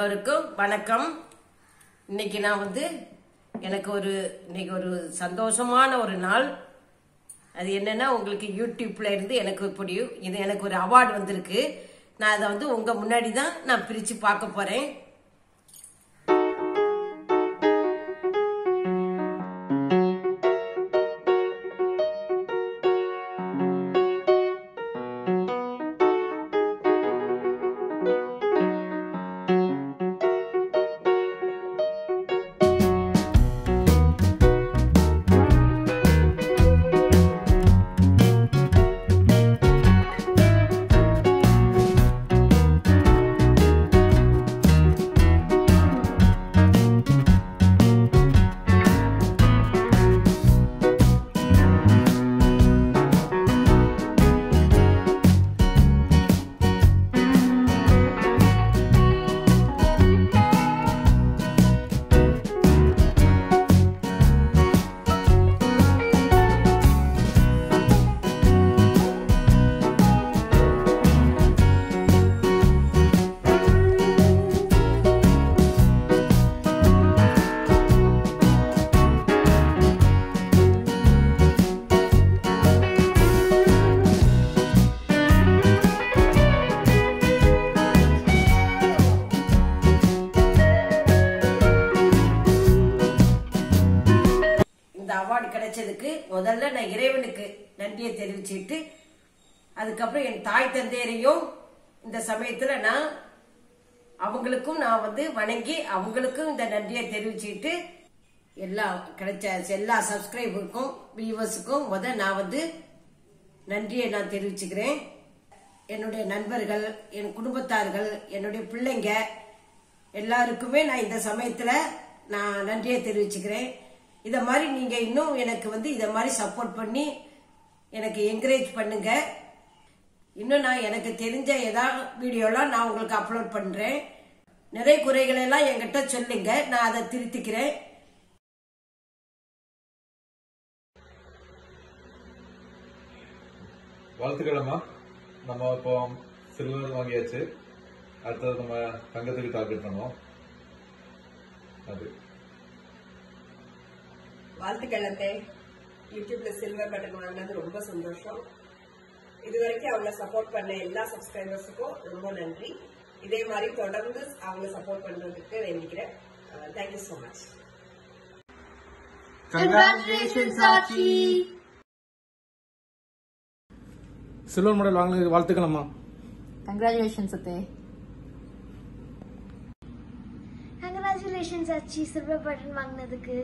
எல்லோருக்கும் வணக்கம். இன்னைக்கு நான் எனக்கு இன்னைக்கு ஒரு சந்தோஷமான ஒரு நாள். அது என்னன்னா, உங்களுக்கு யூடியூப்ல இருந்து இது எனக்கு ஒரு அவார்டு வந்திருக்கு. நான் அதை உங்க முன்னாடி தான் நான் பிரிச்சு பார்க்க போறேன். அவார்டு கிடைச்சதுக்கு முதல்ல நான் இறைவனுக்கு நன்றியை தெரிவிச்சுட்டு, அதுக்கப்புறம் என் தாய் தந்தையரையும் இந்த சமயத்துல நான் அவங்களுக்கும் வணங்கி அவங்களுக்கும் இந்த நன்றியை தெரிவிச்சுட்டு, எல்லா சப்ஸ்கிரைபருக்கும் வியூவர்ஸுக்கும் நான் நன்றியை நான் தெரிவிச்சுக்கிறேன். என்னுடைய நண்பர்கள், என் குடும்பத்தார்கள், என்னுடைய பிள்ளைங்க எல்லாருக்குமே நான் இந்த சமயத்துல நான் நன்றியை தெரிவிச்சுக்கிறேன். இத மாதிரி நீங்க இன்னும் எனக்கு இத மாதிரி சப்போர்ட் பண்ணி எனக்கு என்கரேஜ் பண்ணுங்க. இன்னும் நான் எனக்கு தெரிஞ்ச ஏதாவது வீடியோலாம் நான் உங்களுக்கு அப்லோட் பண்றேன். நிறைய குறைகள் எல்லாம் என்கிட்ட சொல்லுங்க, நான் அதை திருத்திக்கிறேன். வாழ்த்துக்களம்மா. நம்ம இப்போ சில்வர் வாங்கியாச்சு. அடுத்தது நம்ம தங்கத்துக்கு டார்கெட் பண்ணுவோம். அது வாழ்த்துக்கள் அத்தை. யூடியூப்ல சில்வர் பட்டன் வாங்கினது ரொம்ப சந்தோஷம். இதுவரைக்கும் அவங்கள சப்போர்ட் பண்ண எல்லா சப்ஸ்கிரைபர்ஸுக்கும் ரொம்ப நன்றி. இதே மாதிரி தொடர்ந்து அவங்கள சப்போர்ட் பண்றதுக்கு வேண்டிக்கிறேன். Thank you so much. கங்க்ராச்சுலேஷன்ஸ் ஆச்சி. சில்வர் மெடல் வாங்கினதுக்கு வாழ்த்துக்கள் அம்மா. கங்க்ராச்சுலேஷன்ஸ் அத்தை. கங்க்ராச்சுலேஷன்ஸ் ஆச்சி, சில்வர் பட்டன் வாங்கினதுக்கு.